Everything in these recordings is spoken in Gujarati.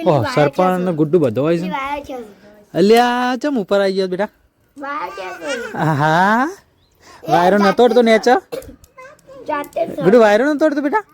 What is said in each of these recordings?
ઓહ સરપંચ ને ગુડ્ડુ બધો હોય છે અલ્યા ચમ ઉપર આવી ગયો બેટા હા વાયરો ન તોડતો નેચર ગુડ્ડુ વાયરો ન તોડતો બેટા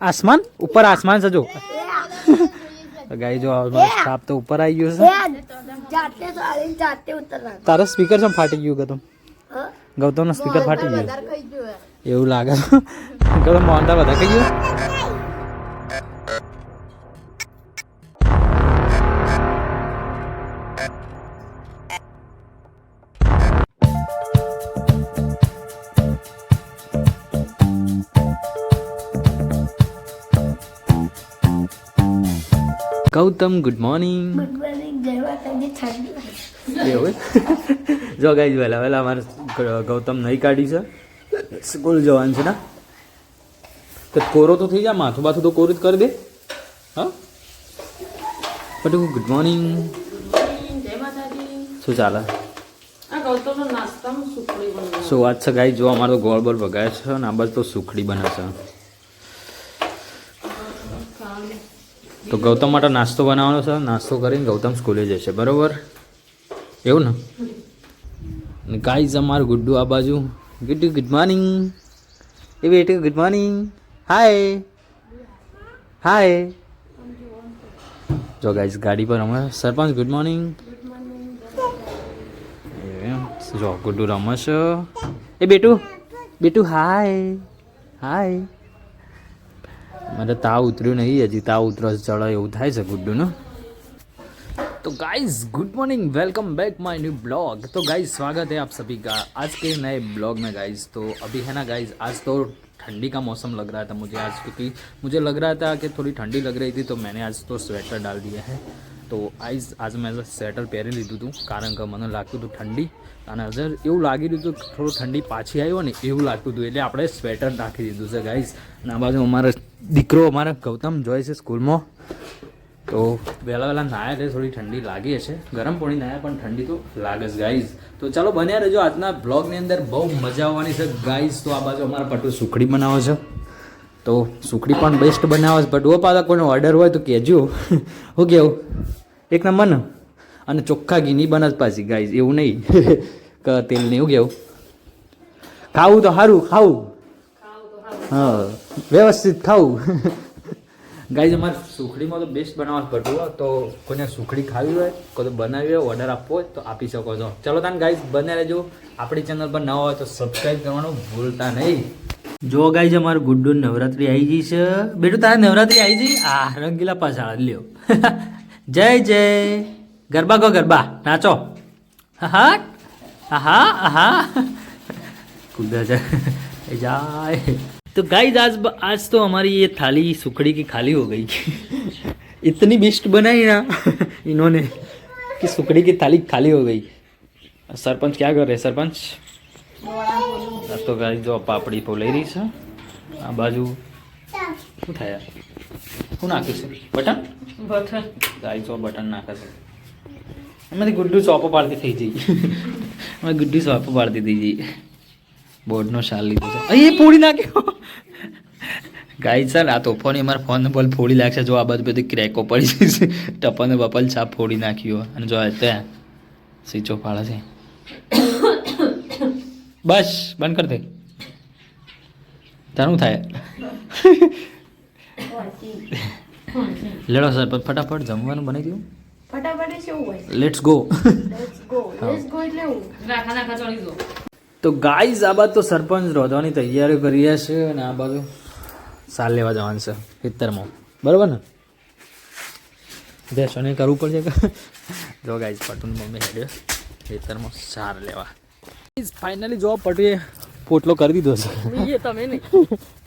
આસમાન ઉપર આસમાન છે જો ગાઈ જો સ્ટાફ તો ઉપર આવી ગયો છે તારો સ્પીકર ચમ ફાટી ગયું ગૌતમ ગૌતમ નો સ્પીકર ફાટી ગયો એવું લાગે ગૌતમ મોહનતા બધા કહી ગયું ગૌતમ ગુડ મોર્નિંગ એવું જો ગાઈ વહેલા વહેલા અમારે ગૌતમ નહીં કાઢી છે સ્કૂલ જવાનું છે ને તો કોરો તો થઈ જાય માથું બાથું તો કોરું જ કરી દે હા પટુ ગુડ મોર્નિંગ શું ચાલે શું વાત છે ગાઈ જો અમારો ગોળ બોલ ભગાય છે ને આ બાજુ તો સુખડી બને છે તો ગૌતમ માટે નાસ્તો બનાવવાનો છે નાસ્તો કરીને ગૌતમ સ્કૂલે જશે બરોબર એવું ને ગાઈઝ અમારું ગુડ્ડુ આ બાજુ ગુડ્ડુ ગુડ મોર્નિંગ એ બેટુ ગુડ મોર્નિંગ હાય હાય જો ગાઈઝ ગાડી પર અમે સરપંચ ગુડ મોર્નિંગ જો ગુડ્ડુ રમે છે એ બેટુ બેટુ હાય હાય મારે તાવ ઉતર્યું નહીં હજી તાવ ઉતરો ચડે એવું થાય છે ગુડ્ડુનું तो guys good morning welcome back my new blog तो गाइज स्वागत है आप सभी का आज के नए ब्लॉग में गाइज तो अभी है ना गाइज आज तो ठंडी का मौसम लग रहा था मुझे आज क्योंकि मुझे लग रहा था कि थोड़ी ठंडी लग रही थी तो मैंने आज तो स्वेटर डाल दिया है तो आज मैं स्वेटर પહેરી લીધું હતું કારણ કે મને લાગતું હતું ઠંડી અને હજર એવું લાગી રહ્યું હતું થોડું ઠંડી પાછી આવ્યો ને એવું લાગતું હતું એટલે આપણે સ્વેટર નાખી દીધું છે ગાઈઝ અને આ બાજુ અમારો દીકરો અમારા ગૌતમ જોઈ છે સ્કૂલમાં તો વહેલા વહેલા નાયા એટલે થોડી ઠંડી લાગી હશે ગરમ પાણી નાયા પણ ઠંડી તો લાગે છે ગાઈઝ તો ચાલો બન્યા રહેજો આજના બ્લોગની અંદર બહુ મજા આવવાની છે ગાઈઝ તો આ બાજુ અમારા પટુ સુખડી બનાવે છે તો સુખડી પણ બેસ્ટ બનાવે છે પટુઓ પાછા કોઈનો ઓર્ડર હોય તો કહેજો હું કેવું એક નંબર ને અને ચોખ્ખા ઘીની બને જ પાછી ગાઈઝ એવું નહીં કે તેલ નહીં એવું કેવું ખાવું તો સારું ખાવું હા વ્યવસ્થિત ખાવું ગાઈઝ અમારે સુખડીમાં તો બેસ્ટ બનાવવા પડતું તો કોઈને સુખડી ખાવી હોય કોઈ તો બનાવી હોય ઓર્ડર આપવો હોય તો આપી શકો છો ચલો તાન ગાઈઝ બને રહેજો આપણી ચેનલ પર નવા હોય તો સબસ્ક્રાઈબ કરવાનું ભૂલતા નહીં જો ગાઈઝ અમારું ગુડ્ડુ નવરાત્રી આવી ગઈ છે બેટું તારે નવરાત્રી આવી ગઈ આ રંગીલા પાછા લ્યો જય જય ગરબા ગો ગરબા નાચો હા હા હા કુદા જાય तो गाइज आज तो हमारी ये थाली सुखड़ी की खाली हो गई इतनी बेस्ट बनाई ना इन्होंने कि सुखड़ी की थाली खाली हो गई सरपंच क्या कर रहे सरपंच तो गाइज जो पापड़ी ફોલાઈ રહી છે આ બાજુ શું થાય શું નાખ્યું છે બટન ગાઈજ જો બટન નાખે છે એમાંથી ગુડ્ડુ ચોપો પાડતી થઈ જઈ અમે ગુડ્ડુ ચોપો પાડતી થઈ જઈ બોર્ડનો શાલ લીધો છે એ ફોડી નાખ્યો ગાઈ ચાલ આ તોફાની અમારા ફોન બોલ ફોડી લાગશે જો આ બધું બધી ક્રેકો પડી જશે ટપાને બપલ છાપ ફોડી નાખ્યો અને જો ત્યાં સ્વિચો પાડે છે બસ બંધ કરી દે તારું થાય લેડો સર ફટાફટ જમવાનું બનાવી દઉં ફટાફટ શું હોય લેટ્સ ગો એટલે રાખા નાખા ચડી દો તો ગાઈઝ આ બાદ તો સરપંચ રોધવાની તૈયારીઓ કરી રહ્યા છે અને આ બાજુ સાલ લેવા જવાનું છે ખેતરમાં બરાબર ને ભેંસોને કરવું પડશે કે જો ગાઈઝ પટુની મમ્મી હેડ્યો ખેતરમાં સાર લેવા ફાઇનલી જો પટુએ પોટલો કરી દીધો છે તમે નહીં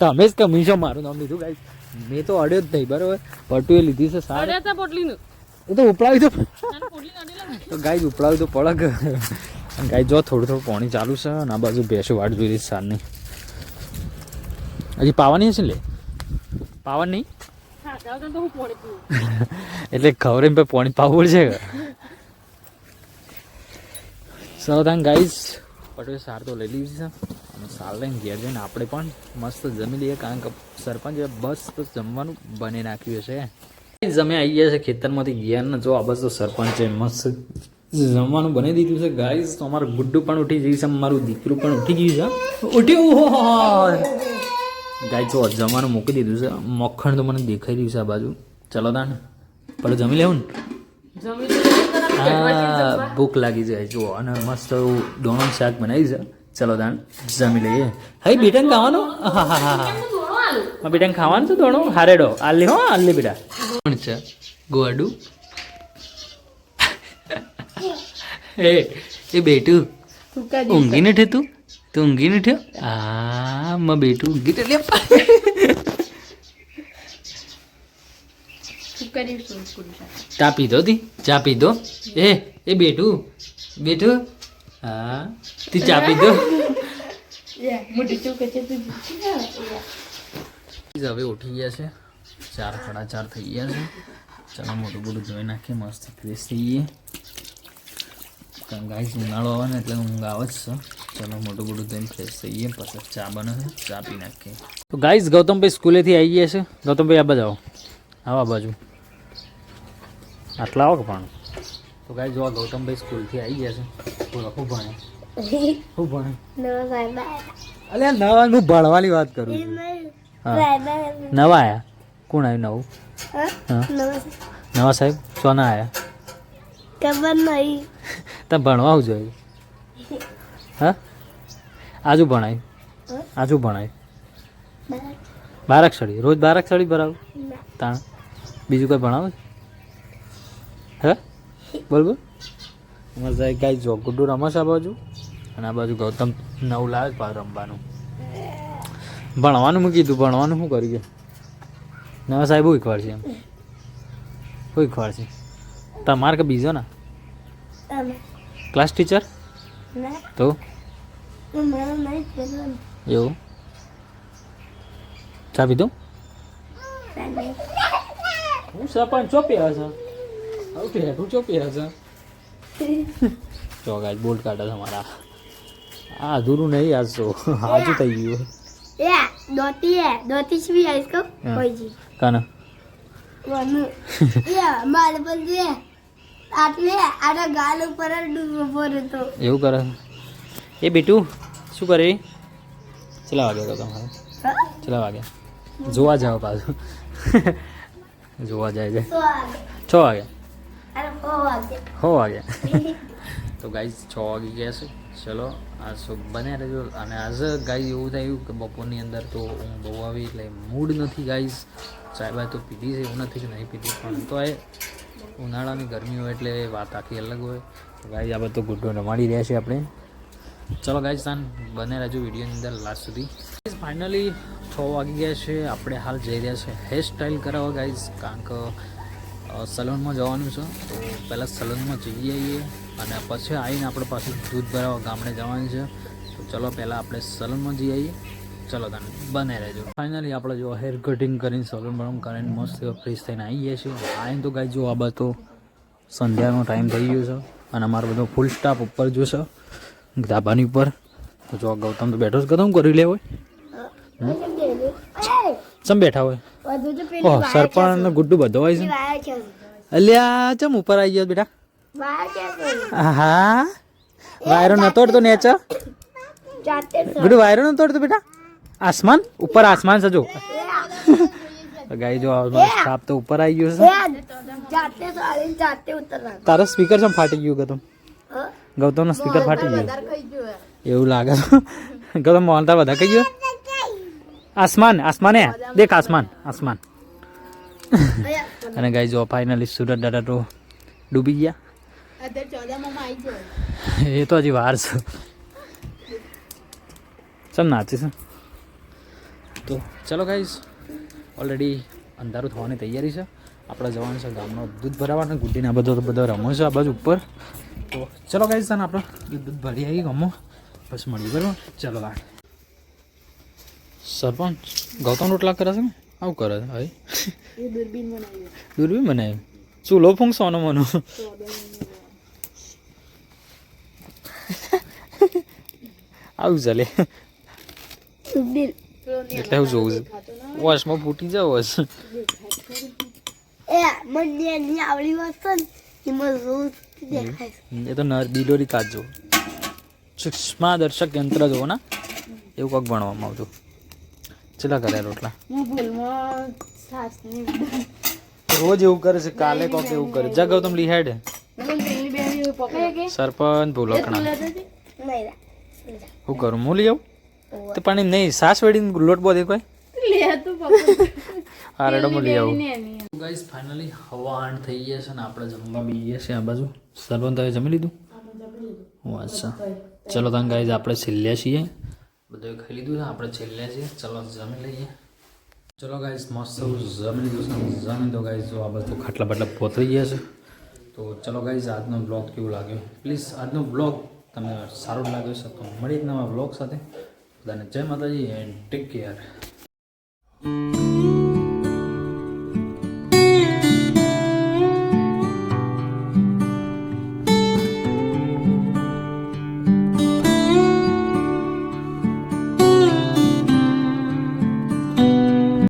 તમે જ કમીશો મારું નામ લીધું ગાઈઝ મેં તો અડ્યો જ નહીં બરાબર પટુએ લીધી છે સાર પોટલીનું એ તો ઉપડાવી તો ગાઈઝ ઉપડાવી તો પડક ગાય જો થોડું થોડું પાણી ચાલુ છે અને આ બાજુ ભેંસો વાટ જોઈ રહી સારની હજી પાવાની હશે લે પાવા નહીં એટલે ખબર એમ પાણી પાવું છે સૌધાન ગાઈઝ પટોએ સાર તો લઈ લીધી છે અને સાર લઈને ઘેર જઈને આપણે પણ મસ્ત જમી લઈએ કારણ કે સરપંચે બસ તો જમવાનું બની નાખ્યું છે અમે આવી ગયા છે ખેતરમાંથી ગયા ને જો આ બસ તો સરપંચે મસ્ત જમવાનું બનાવી દીધું છે ગાઈસ. તો અમારું ગુડ્ડુ પણ ઉઠી ગયું છે, મારું દીકરું પણ ઉઠી ગયું છે. ઉઠ્યું ગાય જો જમવાનું મૂકી દીધું છે. મક્ખણ તો મને દેખાઈ રહ્યું છે આ બાજુ. ચલો તાન પણ જમી લેવું ને. હા ભૂખ લાગી જાય જો. અને મસ્ત દોણો શાક બનાવી છે. ચલો તાન જમી લઈએ. હઈ બેટાને ખાવાનું? હા હા હા હા બેટાને ખાવાનું છે દોણો. હારેડો આલી હો આલી બેટા. કોણ છે ગોડું? એ બેટું ઊંઘી નથી તું ઊંઘી નથી? હા માં બેટું ઊંઘી તો લે. ચા પીધો તી? ચા પીધો? એ બેટું હા તી ચા પીધો? હવે ઉઠી ગયા છે. 4 સાડા 4 થઈ ગયા છે. ચાલો મોટું બોટું ધોઈ નાખીએ, મસ્ત ફ્રેશ થઈએ. કારણ ગાઈસ ઉનાળો આવે ને એટલે ઊંઘ આવે જ છે. ચાલો મોટું બોટું ધોઈને ફ્રેશ થઈએ, પછી ચા બને છે, ચા પી નાખીએ. તો ગાઈસ ગૌતમભાઈ સ્કૂલેથી આવી ગયા છે. ગૌતમભાઈ આ બાજુ આવો, આ બાજુ આટલા આવો કે પણ. તો ગાઈસ જો ગૌતમભાઈ સ્કૂલથી આવી ગયા છે. બોલો શું ભણે? શું ભણે? અલે નવા હું ભણવાની વાત કરું છું. નવા આયા? કોણ આવ્યું નવું? નવા સાહેબ સોના આયા? ખબર નહીં. તમે ભણવા જોઈએ. હા આજુ ભણાય? આજુ ભણાય? બારાક્ષળી રોજ બારાક્ષળી ભરાવું? તાણ બીજું કંઈ ભણાવો? હે બોલ બોલ. અમારે સાહેબ કાંઈ જો ગુડ્ડુ રમશે આ બાજુ, અને આ બાજુ ગૌતમ નવું લાવે જ પાછું રમવાનું. ભણવાનું મેં કીધું, ભણવાનું શું કર્યું? નવા સાહેબ હું ખબર છે? એમ કોઈ ખબર છે તમારે કે બીજો ના ક્લાસ ટીચર? તો એવું ચા પીધું? હું સરપંચ ચોપી હશે હું ચોપી હશે. જો ગાય બોલ્ટ કાઢે છે મારા. આ અધૂરું નહીં આજ તો આજુ થઈ ગયું. दोती है दोती भी है इसको कोई जी काना वनु या माल पर दे आटले आड़ा गाल ऊपर डूबो तो એવું કરે. એ બેટું શું કરે? ચલા વાગ્યા તો તમારે? ચલા વાગ્યા જોવા જાવ પાછું. જોવા જાય છે 6 વાગ્યા. अरे 4 વાગ્યા. તો ગાઈસ 6 વાગી ગયા છે. ચલો આ શું બને રહેજો. અને આજે ગાઈસ એવું થયું કે બપોરની અંદર તો ઊંઘ બહુ આવી એટલે મૂડ નથી ગાઈસ. ચાય બાય તો પીધી છે, એવું નથી કે નહીં પીધી, પણ તો એ ઉનાળાની ગરમી હોય એટલે વાત આખી અલગ હોય. તો ગાઈસ આ બધું ગુડ્ડો રમાડી રહ્યા છે આપણે. ચલો ગાઈસ તાન બને રહેજો વિડીયોની અંદર લાસ્ટ સુધી. ફાઇનલી 6 વાગી ગયા છે. આપણે હાલ જઈ રહ્યા છે હેર સ્ટાઈલ કરાવવા ગાઈસ, કારણ કે સલૂનમાં જવાનું છે. તો પહેલાં સલૂનમાં જઈ આવીએ અને પછી આવીને આપણે પાછું દૂધ ભરાવવા ગામડે જવાનું છે. તો ચલો પહેલાં આપણે સલૂનમાં જઈ આવીએ. ચલો તને બને રહેજો. ફાઇનલી આપણે જો હેર કટિંગ કરીને સલૂન બલૂન કરીને મસ્ત ફ્રેશ થઈને આવી ગયા છીએ. આવીને તો ગાઈ જો આ બાદ તો સંધ્યાનો ટાઈમ થઈ ગયો છે અને અમારો બધો ફૂલ સ્ટાફ ઉપર જોશે ધાબાની ઉપર. તો જો ગૌતમ તો બેઠો છે. ગૌતમ કરી લે હોય ચમ બેઠા હોય? ઓહ સરપંચ ને ગુડ્ડુ બધો હોય છે. અલ્યા ચમ ઉપર આવી ગયો બેટા? હા વાયરો ન તોડતો નેચર ગુડ્ડુ વાયરો ન તોડતો બેટા. આસમાન ઉપર આસમાન છે જો. ગાઈ જો સ્ટાફ તો ઉપર આવી ગયો છે. તારો સ્પીકર ચમ ફાટી ગયું ગૌતમ? ગૌતમ નો સ્પીકર ફાટી ગયું એવું લાગે. ગૌતમ મોહન તાર બધા કહી ગયો. આસમાન આસમાન હે દેખ આસમાન આસમાન. અને ગાઈ જો ફાઇનલી સુરત દાદા તો ડૂબી ગયા. એ તો હજી વાર છે. ચમ નાચે છે. તો ચલો ગાઈસ ઓલરેડી અંધારું થવાની તૈયારી છે. આપણે જવાનું છે ગામનો દૂધ ભરાવાના. ગુડ્ડીને આ બધો રમો છે આ બાજુ ઉપર. તો ચલો ગાઈસ તને આપણે દૂધ ભરી આવી ગમો પછી મળી બરાબર. ચલો વાત સરપંચ ગૌતમ રોટલા કરે છે ને આવું કરે છે હવે. દૂરબીન બનાવ્યું ચૂલો ફૂંકશોનો મનો. આવું ચાલે એટલે હું જોઉં છું વોશમાં ફૂટી જાવ હશે. એ મને એની આવડી વસ્તુ ને એમાં રોજ દેખાય છે. એ તો દિલોરી કાચો સૂક્ષ્મ દર્શક યંત્ર જોવો ને એવું કંઈક ભણવામાં આવતું. ચેલા કર્યા રોટલા હું ભૂલમાં સાસની રોજ એવું કરે છે. કાલે કોક એવું કરે જગાવ તમે લિહાડ સરપંચ ભૂલકણા નહીં શું કરું હું લઈ આવું તો પાણી નહીં સાસ વેડીને લોટ બો દે કોઈ હા રેડો હું લઈ આવું. ગાઈસ ફાઇનલી હવા 8 થઈ ગયા છે ને આપણે જમવા બેસીએ છીએ આ બાજુ. સરપંચ તમે જમી લીધું? અચ્છા ચલો તમે ગાઈસ આપણે છેલ્લે છીએ. બધું ખાઈ લીધું છે આપણે છેલ્લે છીએ. ચલો જમી લઈએ. ચલો ગાઈસ મસ્ત જમી લીધું છે. જમી દો ગાઈસ જો આ બધું ખાટલા બાટલા પોતરી ગયા છે. તો ચલો ગાઈસ આજનો બ્લોગ કેવું લાગ્યો પ્લીઝ આજનો બ્લોગ તમને સારો લાગ્યો છે તો મળી જ નવા બ્લોગ સાથે. બધાને જય માતાજી એન્ડ ટેક કેર.